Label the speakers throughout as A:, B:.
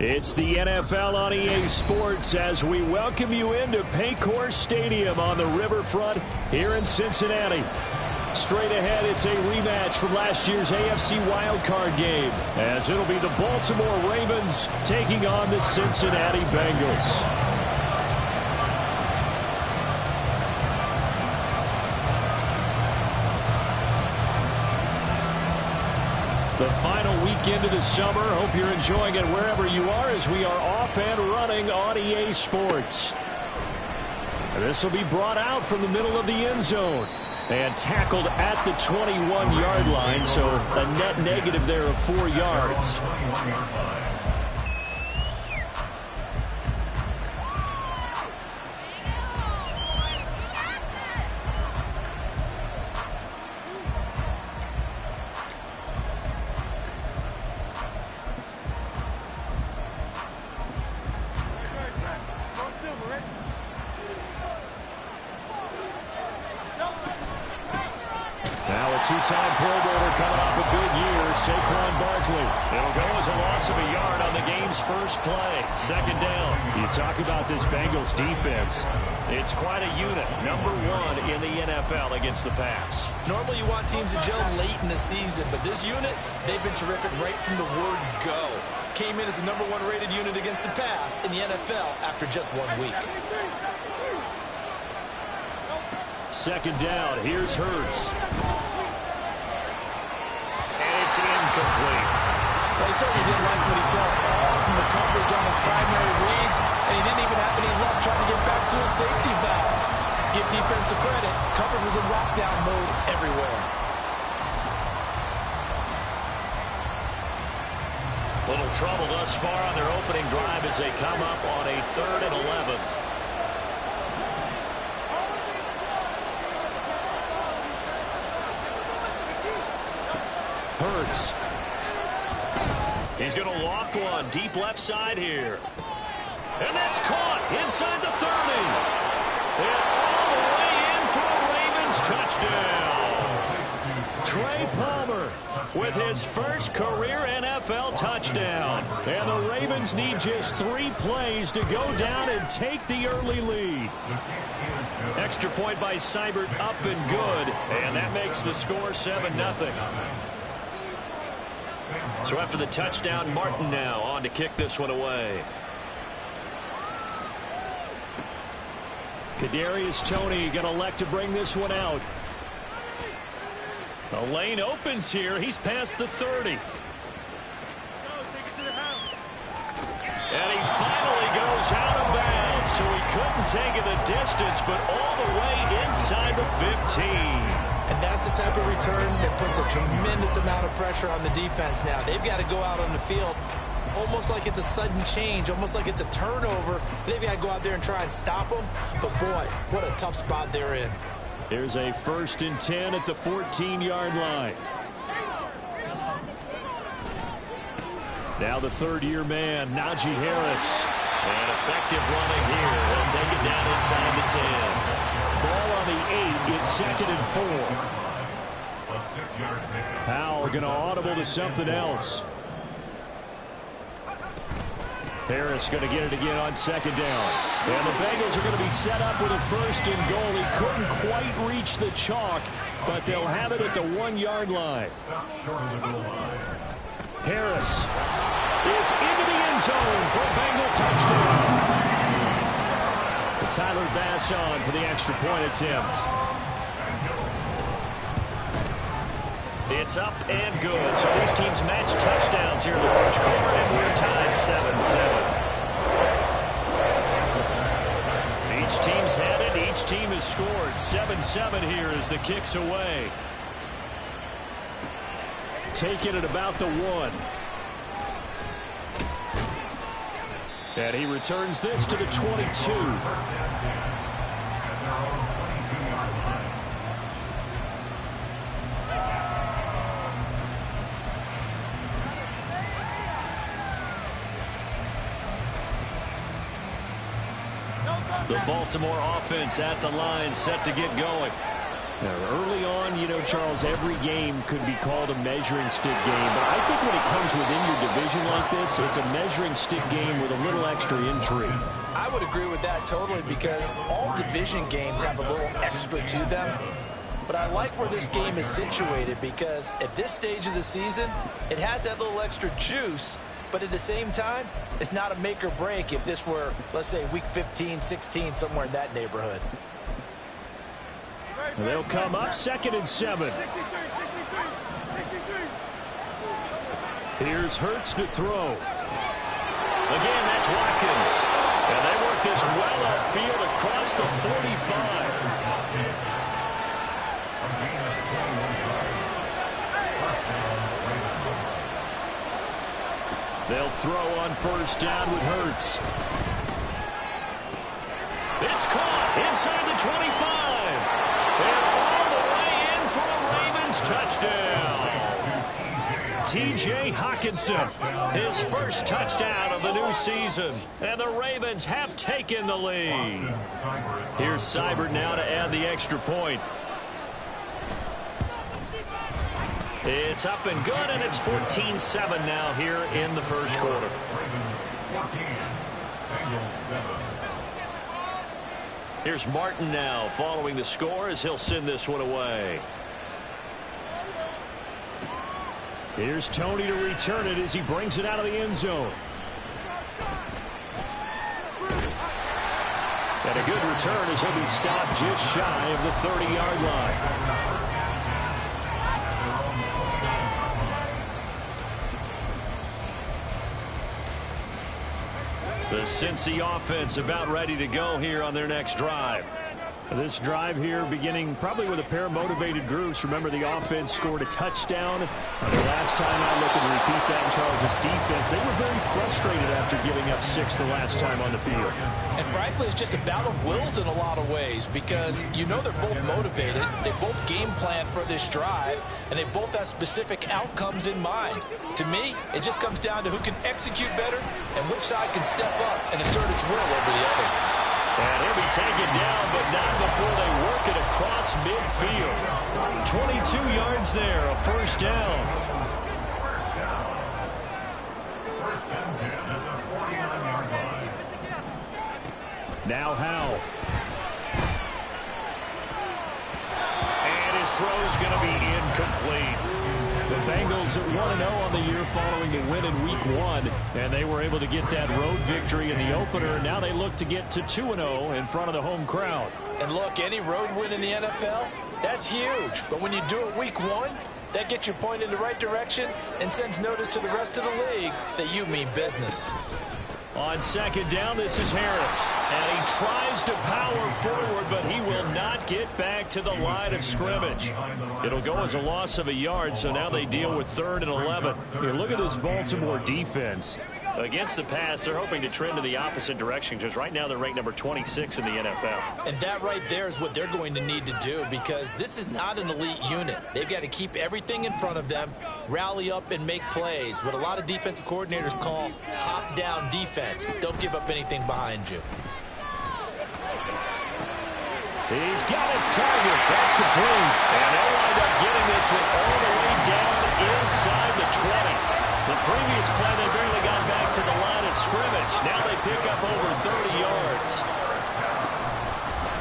A: It's the NFL on EA Sports as we welcome you into Paycor Stadium on the riverfront here in Cincinnati. Straight ahead, it's a rematch from last year's AFC wildcard game, as it'll be the Baltimore Ravens taking on the Cincinnati Bengals. The final weekend of the summer. Hope you're enjoying it wherever you are as we are off and running on EA Sports. This will be brought out from the middle of the end zone and tackled at the 21-yard line, so a net negative there of 4 yards. Two-time Pro Bowler coming off a big year, Saquon Barkley. It'll go as a loss of a yard on the game's first play. Second down. You talk about this Bengals defense. It's quite a unit. Number 1 in the NFL against the pass.
B: Normally you want teams to gel late in the season, but this unit, they've been terrific right from the word go. Came in as the number 1 rated unit against the pass in the NFL after just 1 week.
A: Second down. Here's Hurts. It's incomplete.
C: Well, he certainly didn't like what he saw from the coverage on his primary reads, and he didn't even have any luck trying to get back to his safety valve. Give defensive credit. Coverage was in lockdown mode everywhere.
A: Little trouble thus far on their opening drive as they come up on a 3rd and 11. Hurts. He's going to loft one deep left side here. And that's caught inside the 30. And all the way in for a Ravens touchdown. Trey Palmer with his first career NFL touchdown. And the Ravens need just 3 plays to go down and take the early lead. Extra point by Seibert up and good. And that makes the score 7-0. So after the touchdown, Martin now on to kick this one away. Kadarius Toney going to elect to bring this one out. The lane opens here. He's past the 30. And he finally goes out of bounds. So he couldn't take it the distance, but all the way inside the 15.
B: And that's the type of return that puts a tremendous amount of pressure on the defense now. They've got to go out on the field almost like it's a sudden change, almost like it's a turnover. They've got to go out there and try and stop them. But, boy, what a tough spot they're in.
A: There's a 1st and 10 at the 14-yard line. Now the 3rd-year man, Najee Harris. And effective running here. They'll take it down inside the 10. Ball on the 8. It's 2nd and 4. Powell going to audible to something else. Harris going to get it again on 2nd down. And the Bengals are going to be set up with a 1st and goal. He couldn't quite reach the chalk, but they'll have it at the 1-yard line. Harris is into the end zone for a Bengal touchdown. Tyler Bass on for the extra point attempt. It's up and good. So these teams match touchdowns here in the first quarter, and we're tied 7-7. Each team's had it. Each team has scored. 7-7 here as the kick's away. Taking it about the 1. And he returns this to the 22. The Baltimore offense at the line, set to get going. Now, early on, you know, Charles, every game could be called a measuring stick game. But I think when it comes within your division like this, it's a measuring stick game with a little extra intrigue.
B: I would agree with that totally because all division games have a little extra to them. But I like where this game is situated because at this stage of the season, it has that little extra juice. But at the same time, it's not a make or break if this were, let's say, week 15, 16, somewhere in that neighborhood.
A: And they'll come up 2nd and 7. Here's Hurts to throw. Again, that's Watkins. And they work this well upfield across the 45. They'll throw on 1st down with Hurts. It's caught inside the 25. And all the way in for a Ravens touchdown. T.J. Hockenson, his first touchdown of the new season. And the Ravens have taken the lead. Here's Seibert now to add the extra point. It's up and good, and it's 14-7 now here in the first quarter. Here's Martin now following the score as he'll send this one away. Here's Tony to return it as he brings it out of the end zone. And a good return as he'll be stopped just shy of the 30-yard line. The Cincy offense about ready to go here on their next drive. This drive here beginning probably with a pair of motivated groups. Remember, the offense scored a touchdown. The last time I look and repeat that, Charles' defense, they were very frustrated after giving up 6 the last time on the field.
B: And frankly, it's just a battle of wills in a lot of ways because you know they're both motivated. They both game plan for this drive, and they both have specific outcomes in mind. To me, it just comes down to who can execute better and which side can step up and assert its will over the other.
A: And he'll be taken down, but not before they work it across midfield. 22 yards there, a 1st down. Now Howe. And his throw's going to be incomplete. The Bengals at 1-0 on the year following the win in Week 1, and they were able to get that road victory in the opener. Now they look to get to 2-0 in front of the home crowd.
B: And look, any road win in the NFL, that's huge. But when you do it Week 1, that gets your point in the right direction and sends notice to the rest of the league that you mean business.
A: On 2nd down, this is Harris. And he tries to power forward, but he will not get back to the line of scrimmage. It'll go as a loss of a yard, so now they deal with 3rd and 11. Here, look at this Baltimore defense. Against the pass, they're hoping to trend in the opposite direction because right now they're ranked number 26 in the NFL.
B: And that right there is what they're going to need to do because this is not an elite unit. They've got to keep everything in front of them, rally up and make plays. What a lot of defensive coordinators call top-down defense. Don't give up anything behind you.
A: He's got his target. That's complete. And they'll wind up getting this one all the way down inside the 20. The previous play, they barely got back to the line of scrimmage. Now they pick up over 30 yards.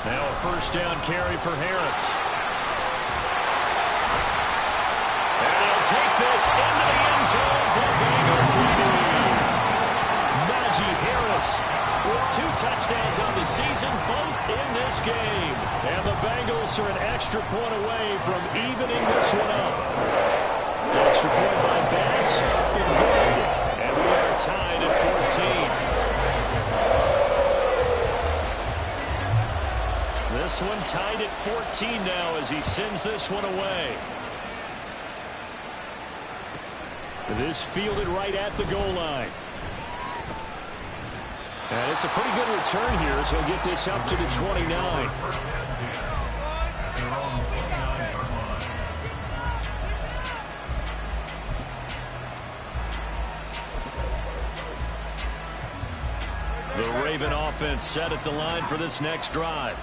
A: Now a 1st down carry for Harris. And he'll take this into the end zone for Bengals lead. Najee Harris with 2 touchdowns on the season, both in this game. And the Bengals are an extra point away from evening this one up. Extra point by Bass, up and good. And we are tied at 14. This one tied at 14 now as he sends this one away. This fielded right at the goal line. And it's a pretty good return here as he'll get this up to the 29. The Raven offense set at the line for this next drive.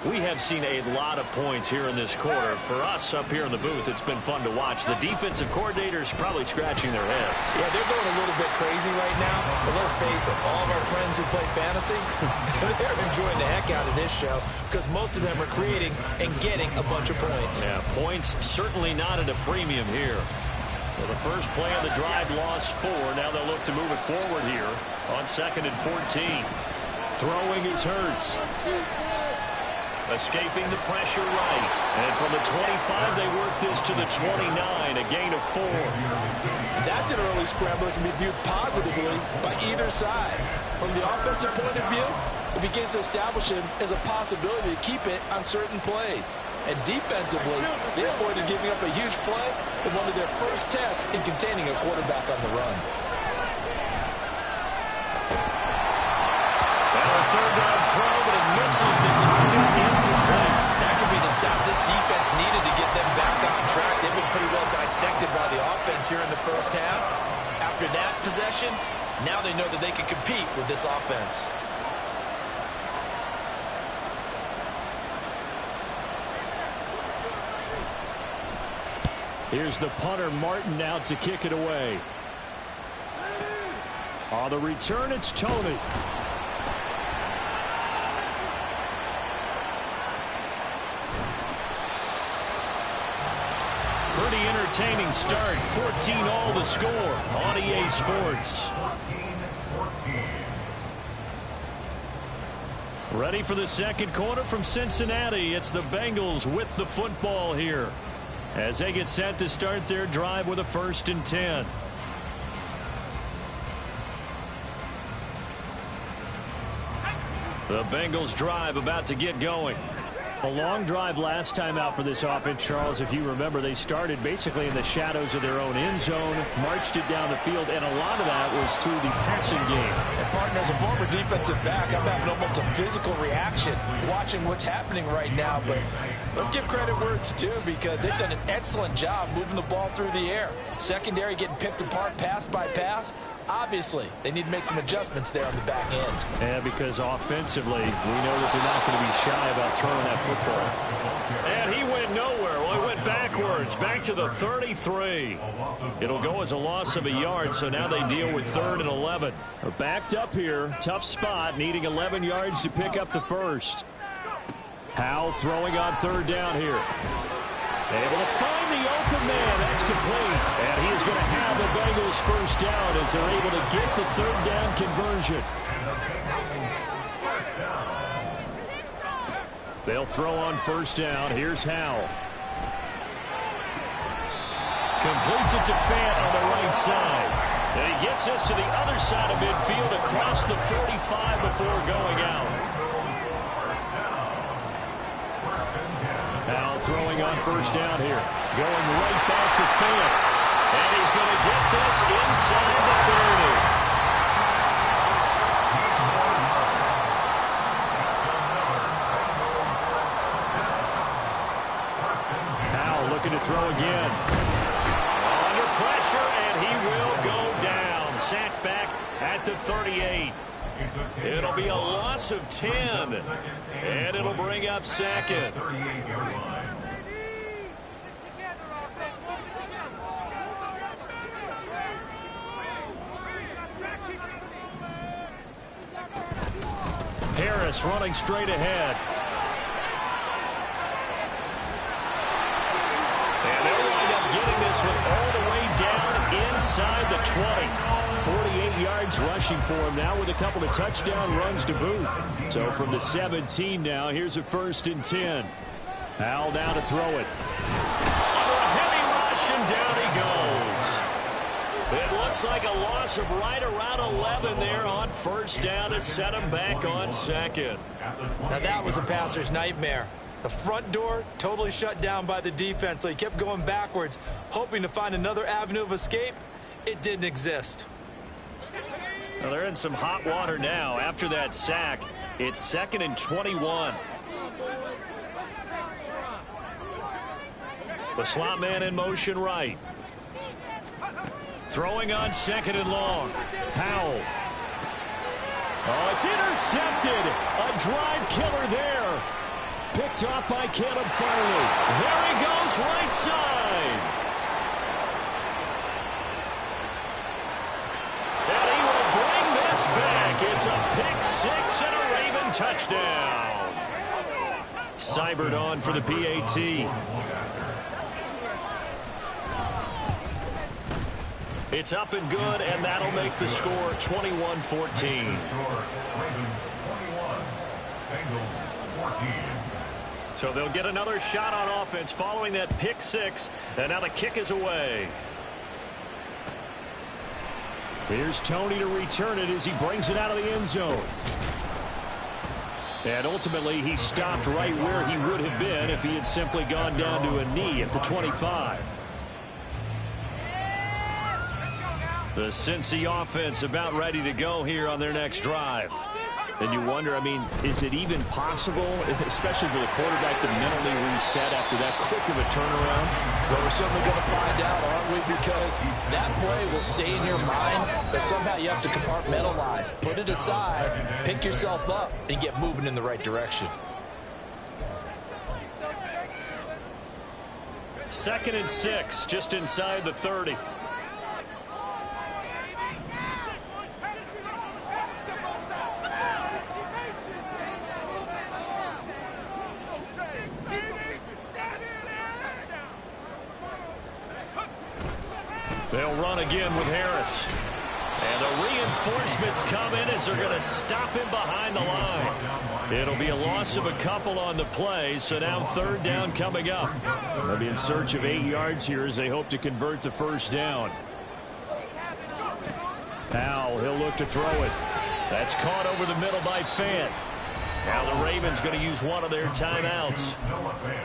A: We have seen a lot of points here in this quarter. For us up here in the booth, it's been fun to watch. The defensive coordinators probably scratching their heads.
B: Yeah, they're going a little bit crazy right now. But let's face it, all of our friends who play fantasy, they're enjoying the heck out of this show because most of them are creating and getting a bunch of points.
A: Yeah, points certainly not at a premium here. Well, the first play of the drive lost 4. Now they'll look to move it forward here on 2nd and 14. Throwing is Hurts. Escaping the pressure right. And from the 25, they work this to the 29, a gain of 4.
C: That's an early scramble that can be viewed positively by either side. From the offensive point of view, it begins to establish him as a possibility to keep it on certain plays. And defensively, they avoided giving up a huge play in one of their first tests in containing a quarterback on the run.
A: Well, a third down throw, but it misses the target. Incomplete.
B: That could be the stop this defense needed to get them back on track. They've been pretty well dissected by the offense here in the first half. After that possession, now they know that they can compete with this offense.
A: Here's the punter, Martin, out to kick it away. On the return, it's Tony. Pretty entertaining start. 14-all the score on EA Sports. Ready for the second quarter from Cincinnati. It's the Bengals with the football here, as they get set to start their drive with a 1st and 10. The Bengals drive about to get going. A long drive last time out for this offense, Charles. If you remember, they started basically in the shadows of their own end zone, marched it down the field, and a lot of that was through the passing game.
C: And, partner, as a former defensive back, I'm having almost a physical reaction watching what's happening right now. But let's give credit where it's due, because they've done an excellent job moving the ball through the air. Secondary getting picked apart pass by pass. Obviously, they need to make some adjustments there on the back end.
A: Yeah, because offensively, we know that they're not going to be shy about throwing that football. And he went nowhere. Well, he went backwards, back to the 33. It'll go as a loss of a yard, so now they deal with 3rd and 11. They're backed up here. Tough spot, needing 11 yards to pick up the first. Howell throwing on 3rd down here. Able to find the open man. That's complete. And he is going to have the Bengals 1st down as they're able to get the 3rd down conversion. They'll throw on 1st down. Here's Howell. Completes it to Fant on the right side. And he gets us to the other side of midfield across the 45 before going out. Now throwing on 1st down here. Going right back to Fant. And he's going to get this inside the 30. Now looking to throw again. Under pressure, and he will go down. Sacked back at the 38. It'll be a loss of 10. And it'll bring up 2nd. Harris running straight ahead. And they'll wind up getting this one all the way down inside the 20. 48 yards rushing for him now with a couple of touchdown runs to boot. So from the 17 now, here's a 1st and 10. Howell down to throw it. Under a heavy rush, and down he goes. It looks like a loss of right around 11 there on 1st down to set him back on 2nd.
B: Now that was a passer's nightmare. The front door totally shut down by the defense, so he kept going backwards, hoping to find another avenue of escape. It didn't exist.
A: Well, they're in some hot water now. After that sack, it's 2nd and 21. The slot man in motion right. Throwing on 2nd and long. Howell. Oh, it's intercepted. A drive killer there. picked off by Caleb Farley. There he goes, right side. And he will bring this back. It's a pick six and a Raven touchdown. Seibert on for the PAT. It's up and good, and that'll make the score 21-14. So they'll get another shot on offense following that pick six, and now the kick is away. Here's Tony to return it as he brings it out of the end zone. And ultimately, he stopped right where he would have been if he had simply gone down to a knee at the 25. The Cincy offense about ready to go here on their next drive. And you wonder, I mean, is it even possible, especially for the quarterback, to mentally reset after that quick of a turnaround?
C: Well, we're certainly going to find out, aren't we? Because that play will stay in your mind, but somehow you have to compartmentalize. Put it aside, pick yourself up, and get moving in the right direction.
A: 2nd and 6, just inside the 30. They'll run again with Harris. And the reinforcements come in as they're going to stop him behind the line. It'll be a loss of a couple on the play, so now 3rd down coming up. They'll be in search of 8 yards here as they hope to convert the 1st down. Now he'll look to throw it. That's caught over the middle by Fant. Now the Ravens going to use one of their timeouts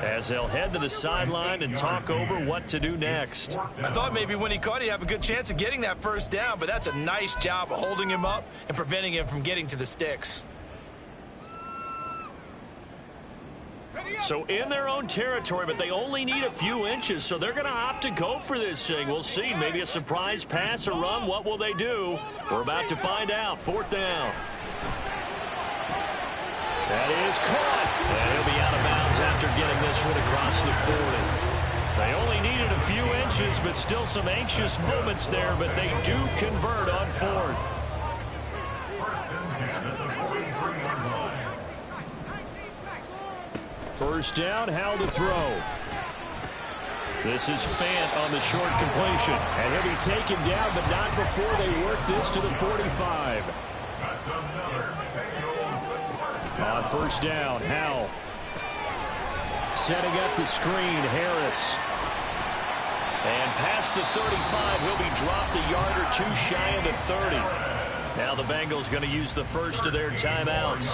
A: as they'll head to the sideline and talk over what to do next.
B: I thought maybe when he caught it, he'd have a good chance of getting that 1st down, but that's a nice job of holding him up and preventing him from getting to the sticks.
A: So in their own territory, but they only need a few inches, so they're going to opt to go for this thing. We'll see. Maybe a surprise pass or run. What will they do? We're about to find out. 4th down. That is caught. And he'll be out of bounds after getting this one across the 40. They only needed a few inches, but still some anxious moments there, but they do convert on 4th. First down, Howell to throw. This is Fant on the short completion. And he'll be taken down, but not before they work this to the 45. On 1st down, Howell. Setting up the screen, Harris. And past the 35, he'll be dropped a yard or two shy of the 30. Now the Bengals going to use the first of their timeouts.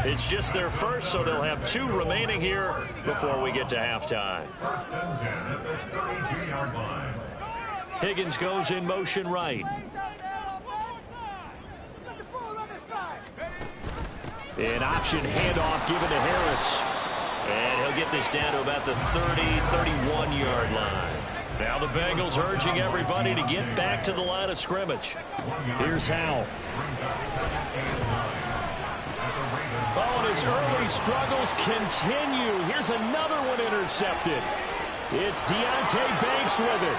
A: It's just their first, so they'll have 2 remaining here before we get to halftime. Higgins goes in motion right. An option handoff given to Harris. And he'll get this down to about the 30-31-yard line. Now the Bengals urging everybody to get back to the line of scrimmage. Here's Howell. Oh, and his early struggles continue. Here's another one intercepted. It's Deontay Banks with it.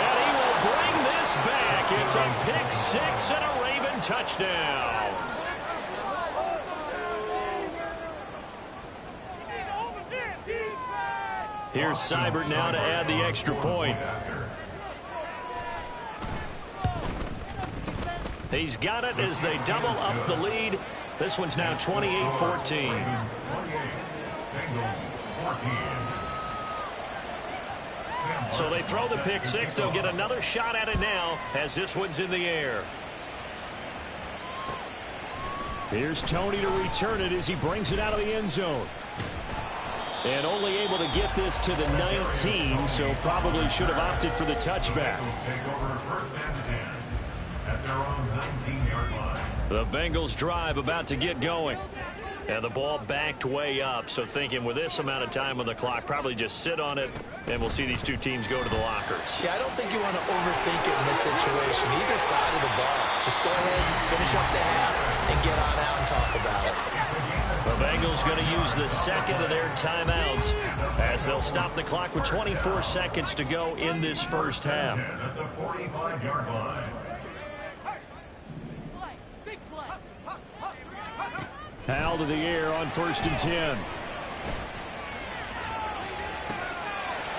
A: And he will bring this back. It's a pick six and a Raven touchdown. Here's Seibert now to add the extra point. He's got it as they double up the lead. This one's now 28-14. So they throw the pick six. They'll get another shot at it now as this one's in the air. Here's Tony to return it as he brings it out of the end zone. And only able to get this to the 19, so probably should have opted for the touchback. The Bengals drive about to get going. And the ball backed way up, so thinking with this amount of time on the clock, probably just sit on it, and we'll see these two teams go to the lockers.
B: Yeah, I don't think you want to overthink it in this situation, either side of the ball. Just go ahead and finish up the half and get on out and talk about it.
A: The Bengals going to use the second of their timeouts as they'll stop the clock with 24 seconds to go in this first half.
D: At the 45-yard line.
A: Hal to the air on 1st and 10.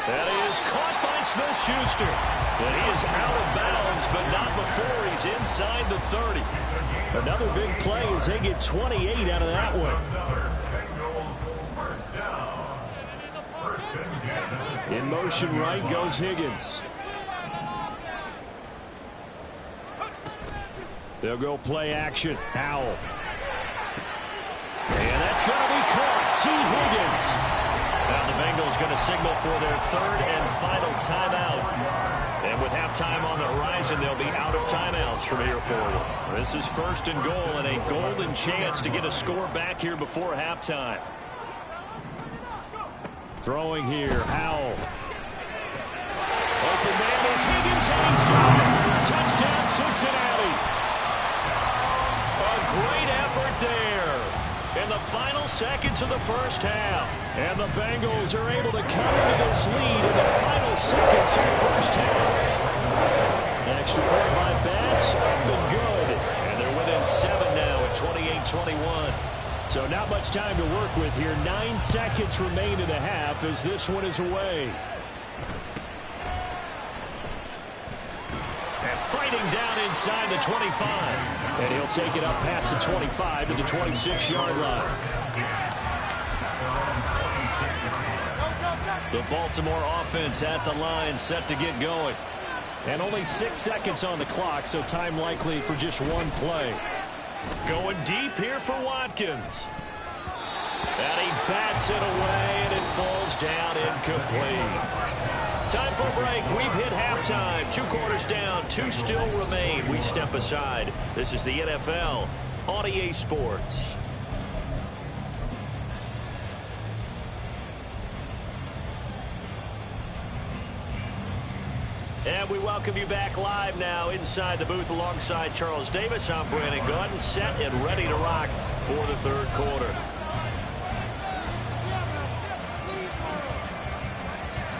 A: That is caught by Smith-Schuster. And he is out of bounds, but not before he's inside the 30. Another big play as they get 28 out of that one. In motion right goes Higgins. They'll go play action. Howell. And that's going to be caught. T. Higgins. Now the Bengals going to signal for their third and final timeout. And with halftime on the horizon, they'll be out of timeouts from here forward. This is 1st and goal and a golden chance to get a score back here before halftime. Throwing here, Howell. Open man is Higgins, and he's got it. Touchdown, Cincinnati. A great effort there in the final seconds of the first half. And the Bengals are able to come into this lead in the final seconds of the first half. Extra point by Bass, up and good. And they're within 7 now at 28-21. So not much time to work with here. 9 seconds remain in the half as this one is away. And fighting down inside the 25. And he'll take it up past the 25 to the 26-yard line. The Baltimore offense at the line, set to get going. And only 6 seconds on the clock, so time likely for just one play. Going deep here for Watkins. And he bats it away, and it falls down incomplete. Time for a break. We've hit halftime. 2 quarters down, 2 still remain. We step aside. This is the NFL on EA Sports. And we welcome you back live now inside the booth alongside Charles Davis. I'm Brandon Gordon, set and ready to rock for the third quarter.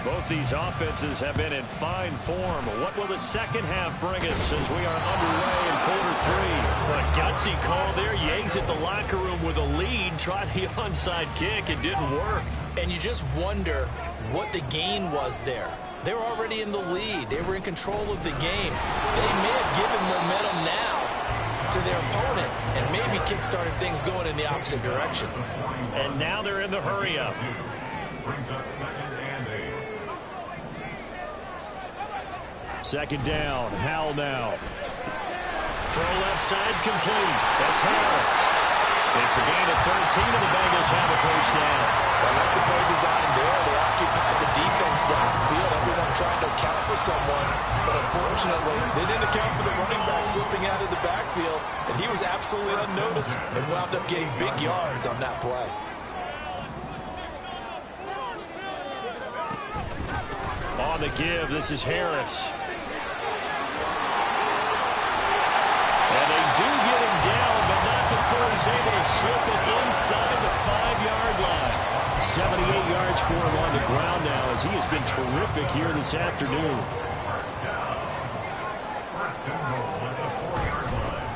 A: Both these offenses have been in fine form. What will the second half bring us as we are underway in quarter 3? A gutsy call there. Yates at the locker room with a lead. Tried the onside kick. It didn't work.
B: And you just wonder what the gain was there. They were already in the lead. They were in control of the game. They may have given momentum now to their opponent and maybe kickstarted things going in the opposite direction.
A: And now they're in the hurry-up.
D: Brings up 2nd and 8.
A: Second down. Howell now. Throw left side complete. That's Harris. It's a gain of 13, and the Bengals have a first down.
C: I like the play design there. They occupied the defense downfield. Everyone trying to account for someone. But unfortunately, they didn't account for the running back slipping out of the backfield. And he was absolutely unnoticed and wound up getting big yards on that play.
A: On the give, this is Harris. And they do get him down, but not before he's able to slip it inside the 5-yard line. 78 yards for him on the ground now as he has been terrific here this afternoon.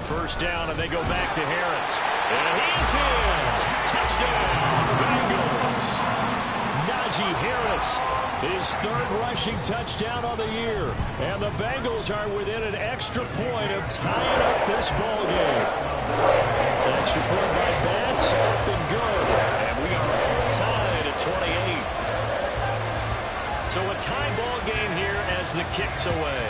A: First down, and they go back to Harris. And he's in. Touchdown, Bengals. Najee Harris, his 3rd rushing touchdown on the year. And the Bengals are within an extra point of tying up this ball game. Extra point by Bass, up and good. And we are all tied at 28. So a tie ball game here as the kick's away.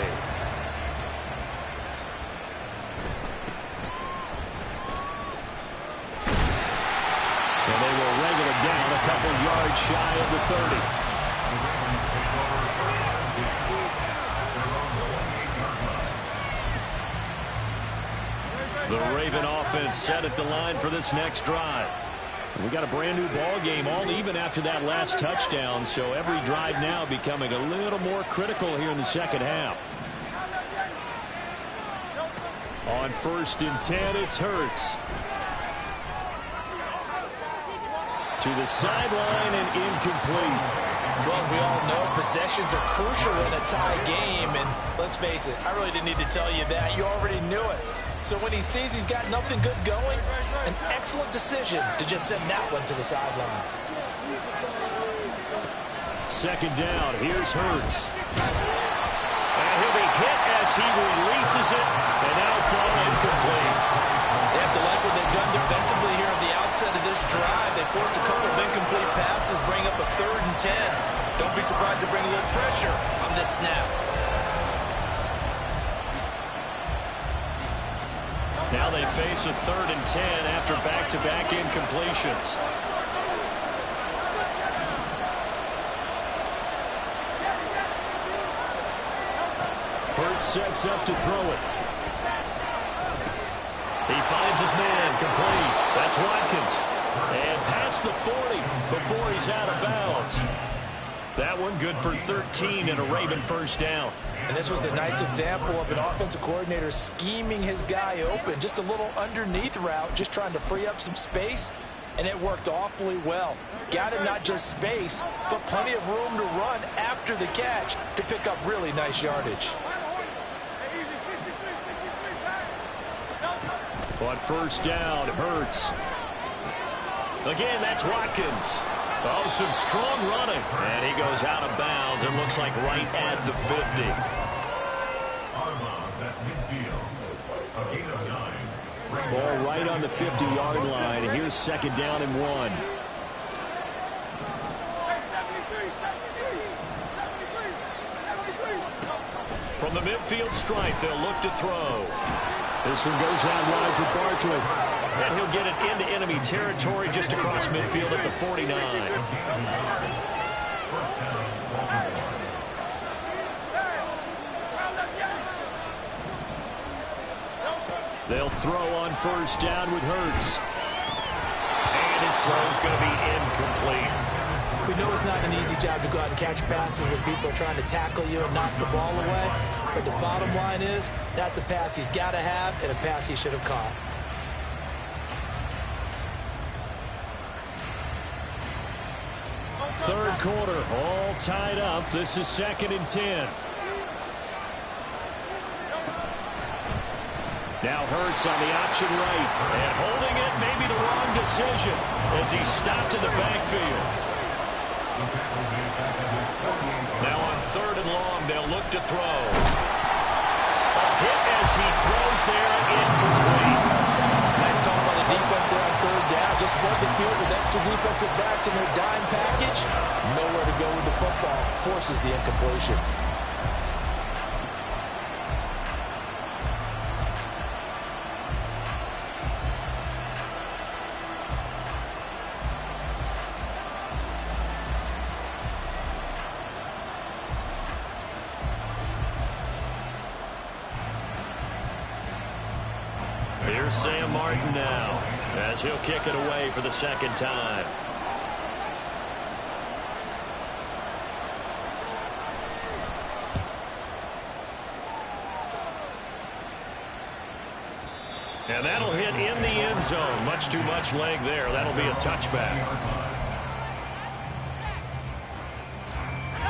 A: And they will wrangle it down a couple yards shy of the 30. The Raven offense set at the line for this next drive. We got a brand new ball game, all even after that last touchdown. So every drive now becoming a little more critical here in the second half. On 1st and 10, it's Hurts. To the sideline and incomplete.
C: Well, we all know possessions are crucial in a tie game. And let's face it, I really didn't need to tell you that. You already knew it. So when he sees he's got nothing good going, an excellent decision to just send that one to the sideline.
A: 2nd down, here's Hurts. And he'll be hit as he releases it, and that'll fall incomplete.
B: They have to like what they've done defensively here at the outset of this drive. They forced a couple of incomplete passes, bring up a 3rd and 10. Don't be surprised to bring a little pressure on this snap.
A: Now they face a 3rd and 10 after back-to-back incompletions. Hurts sets up to throw it. He finds his man, complete. That's Watkins. And past the 40 before he's out of bounds. That one good for 13 and a Raven 1st down.
C: And this was a nice example of an offensive coordinator scheming his guy open. Just a little underneath route, just trying to free up some space. And it worked awfully well. Got him not just space, but plenty of room to run after the catch to pick up really nice yardage.
A: On 1st down, Hurts. Again, that's Watkins. Oh, some strong running. And he goes out of bounds. It looks like right at the 50.
D: Out of bounds at midfield. A gain of 9.
A: Ball right on the 50-yard line. Here's 2nd down and 1. From the midfield stripe, they'll look to throw. This one goes out wide for Barkley. And he'll get it into enemy territory just across midfield at the 49. They'll throw on 1st down with Hurts. And his throw's going to be incomplete.
B: We know it's not an easy job to go out and catch passes when people are trying to tackle you and knock the ball away. But the bottom line is, that's a pass he's got to have and a pass he should have caught.
A: Third quarter, all tied up. This is 2nd and 10. Now Hurts on the option right. And holding it, maybe the wrong decision as he stopped in the backfield. Now on 3rd and long, they'll look to throw. A hit as he throws there, incomplete.
C: Nice call by the defense there on 3rd down. Just flood the field with extra defensive backs in their dime package. Nowhere to go with the football. Forces the incompletion.
A: Here's Sam Martin now as he'll kick it away for the 2nd time. And that'll hit in the end zone. Much too much leg there. That'll be a touchback.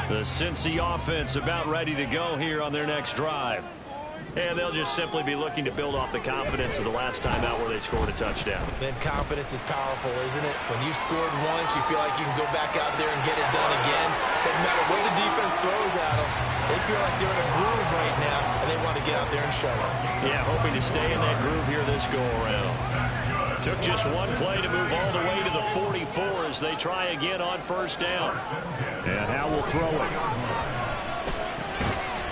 A: The Cincy offense about ready to go here on their next drive. And they'll just simply be looking to build off the confidence of the last time out where they scored a touchdown.
B: Then confidence is powerful, isn't it? When you've scored once, you feel like you can go back out there and get it done again. Doesn't matter what the defense throws at them. They feel like they're in a groove right now, and they want to get out there and show it.
A: Yeah, hoping to stay in that groove here this go-around. Took just one play to move all the way to the 44 as they try again on 1st down. And how will throw it.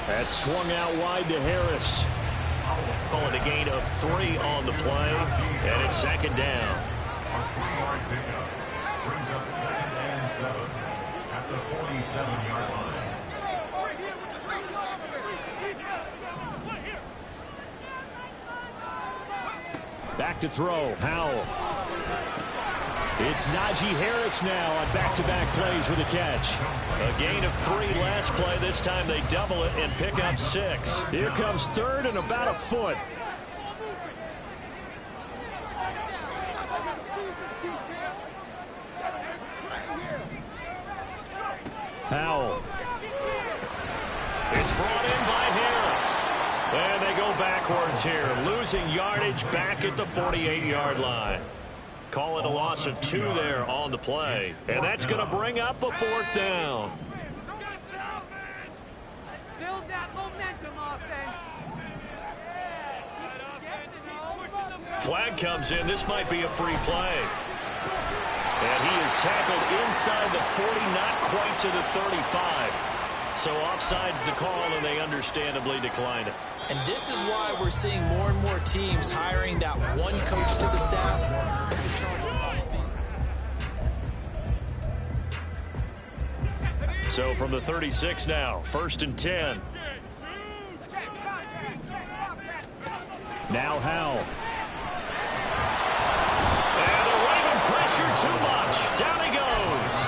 A: That swung out wide to Harris. Calling a gain of 3 on the play. And it's 2nd down.
D: Brings up 2nd and 7 at the 47-yard line.
A: Back to throw, Howell. It's Najee Harris now on back-to-back plays with a catch.
E: A gain of 3 last play. This time they double it and pick up 6.
A: Here comes third and about a foot. Howell.
E: It's brought in by Harris. And they go backwards here, losing yardage back at the 48-yard line. Call it a loss of 2 there on the play. And that's going to bring up a 4th down.
F: Build that momentum offense.
E: Flag comes in. This might be a free play. And he is tackled inside the 40, not quite to the 35. So offside's the call, and they understandably decline it.
B: And this is why we're seeing more and more teams hiring that one coach to the staff that's in charge of all of these.
E: So from the 36 now, 1st and 10.
A: Now Howell.
E: And the Raven pressure too much. Down he goes.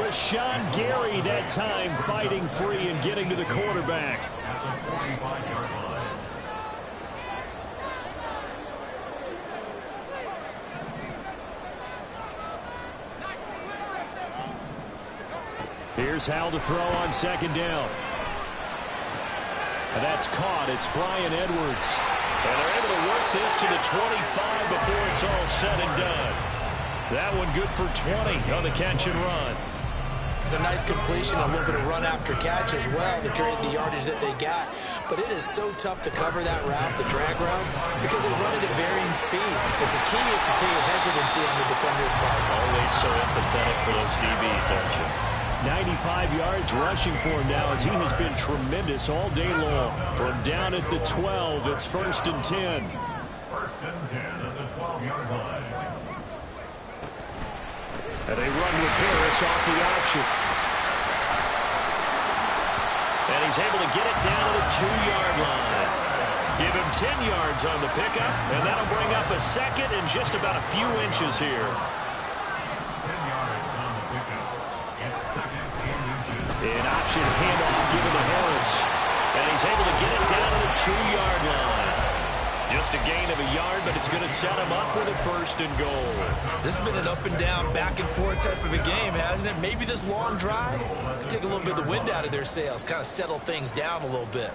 A: Rashawn Gary that time fighting free and getting to the quarterback.
D: At the 45-yard line.
A: Here's Howell to throw on 2nd down. And that's caught. It's Brian Edwards.
E: And they're able to work this to the 25 before it's all said and done. That one good for 20 on the catch and run.
B: It's a nice completion, a little bit of run after catch as well to create the yardage that they got. But it is so tough to cover that route, the drag route, because they run it at varying speeds. Because the key is to create hesitancy on the defender's part.
E: Always so empathetic for those DBs, aren't you?
A: 95 yards rushing for him now as he has been tremendous all day long. From down at the 12, it's 1st and 10.
D: 1st and 10 at the 12-yard line.
A: And they run with Harris off the option.
E: And he's able to get it down to the 2-yard line. Give him 10 yards on the pickup, and that'll bring up a 2nd and just about a few inches here.
D: 10 yards on the pickup. It's 2nd and inches.
A: An option handoff given to Harris.
E: And he's able to get it down to the 2-yard line. Just a gain of a yard, but it's going to set him up with a 1st and goal.
B: This has been an up and down, back and forth type of a game, hasn't it? Maybe this long drive could take a little bit of the wind out of their sails, kind of settle things down a little bit.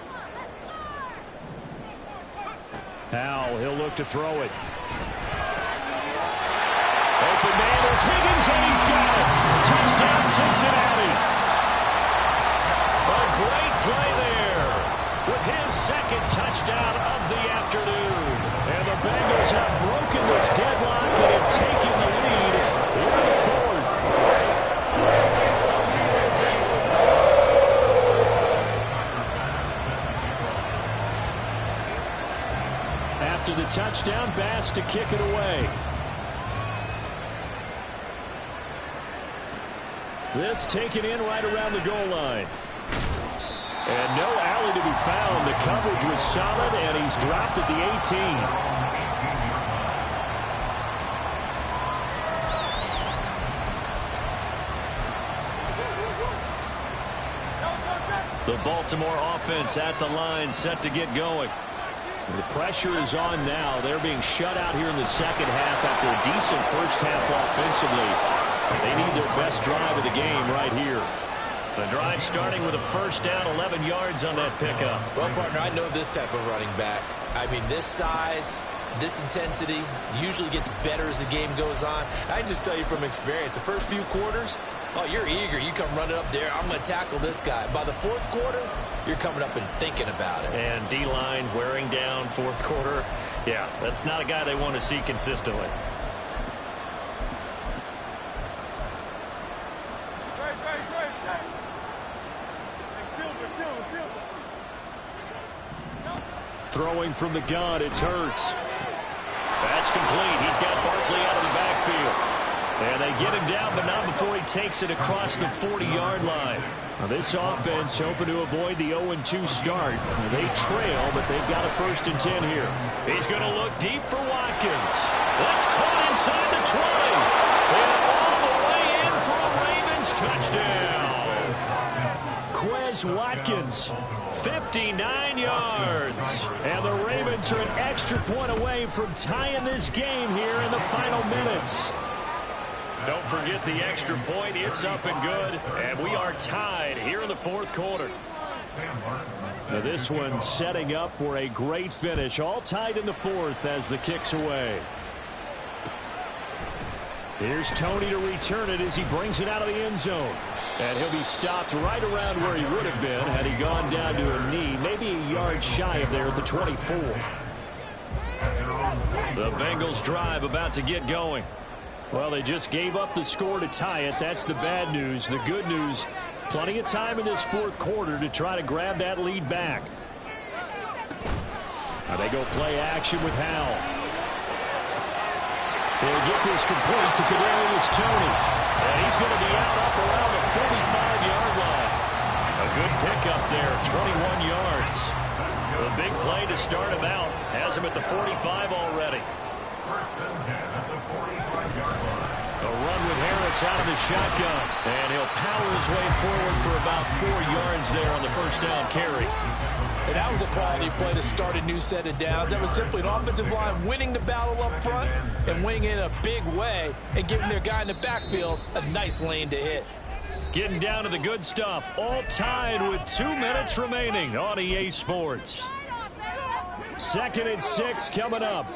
A: Howell, he'll look to throw it. Open man is Higgins, and he's got it. Touchdown, Cincinnati.
E: A great play there with his 2nd touchdown of the afternoon.
A: And the Bengals have broken this deadlock and have taken the lead in the 4th. After the touchdown, Bass to kick it away. This taken in right around the goal line. And no alley to be found. The coverage was solid, and he's dropped at the 18.
E: The Baltimore offense at the line, set to get going.
A: The pressure is on now. They're being shut out here in the 2nd half after a decent 1st half offensively. They need their best drive of the game right here.
E: The drive starting with a 1st down, 11 yards on that pickup.
B: Well, partner, I know this type of running back. I mean, this size, this intensity usually gets better as the game goes on. I can just tell you from experience, the first few quarters, oh, you're eager. You come running up there, I'm going to tackle this guy. By the 4th quarter, you're coming up and thinking about it.
E: And D-line wearing down 4th quarter. Yeah, that's not a guy they want to see consistently.
A: Throwing from the gun, it's Hurts.
E: That's complete. He's got Barkley out of the backfield. And they get him down, but not before he takes it across the 40-yard line.
A: Now this offense hoping to avoid the 0-2 start. They trail, but they've got a 1st and 10 here.
E: He's going to look deep for Watkins. That's caught inside the 20.
A: Chris Watkins. 59 yards. And the Ravens are an extra point away from tying this game here in the final minutes.
E: Don't forget the extra point. It's up and good. And we are tied here in the fourth quarter.
A: Now this one setting up for a great finish. All tied in the fourth as the kick's away. Here's Tony to return it as he brings it out of the end zone. And he'll be stopped right around where he would have been had he gone down to a knee. Maybe a yard shy of there at the 24.
E: The Bengals drive about to get going.
A: Well, they just gave up the score to tie it. That's the bad news. The good news, plenty of time in this fourth quarter to try to grab that lead back. Now they go play action with Howell. They'll get this complete to Kadarius Toney. And he's going to be out up around the 45-yard line. A good pickup there, 21 yards. The big play to start him out. Has him at the 45 already. A run with Harris out of the shotgun. And he'll power his way forward for about 4 yards there on the first down carry.
C: And that was a quality play to start a new set of downs. That was simply an offensive line winning the battle up front and winning in a big way and giving their guy in the backfield a nice lane to hit.
A: Getting down to the good stuff. All tied with 2 minutes remaining on EA Sports. 2nd and 6 coming up.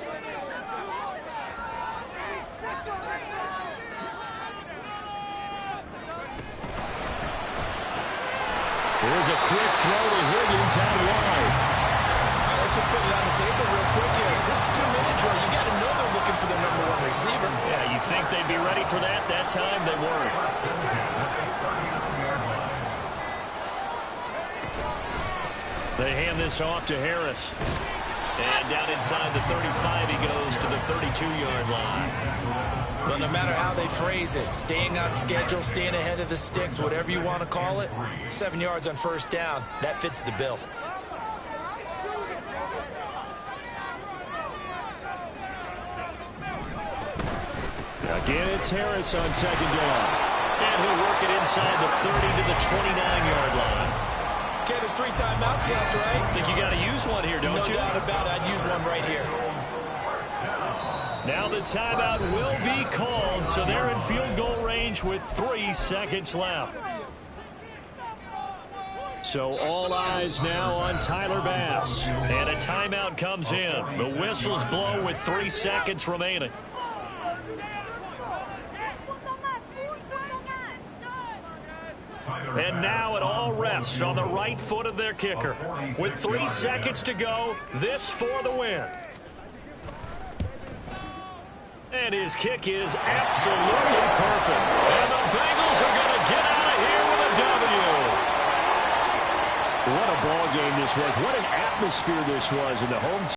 A: Here's a quick throw to Higgins out wide.
B: Let's just put it on the table real quick here. This is 2-minute drill. You got to know they're looking for their #1 receiver.
E: Yeah, you think they'd be ready for that? That time they weren't.
A: They hand this off to Harris.
E: And down inside the 35, he goes to the 32-yard line.
B: Well, no matter how they phrase it, staying on schedule, staying ahead of the sticks, whatever you want to call it, 7 yards on first down, that fits the bill.
A: Again, it's Harris on 2nd down.
E: And he'll work it inside the 30 to the 29-yard line.
B: Okay, there's 3 timeouts left, right?
E: Think you got to use one here, don't you?
B: No doubt about it. I'd use one right here.
A: Now the timeout will be called, so they're in field goal range with 3 seconds left. So all eyes now on Tyler Bass.
E: And a timeout comes in. The whistles blow with 3 seconds remaining.
A: And now it all rests on the right foot of their kicker. With 3 seconds to go, this for the win. And his kick is absolutely perfect. And the Bengals are going to get out of here with a W. What a ball game this was. What an atmosphere this was in the home team.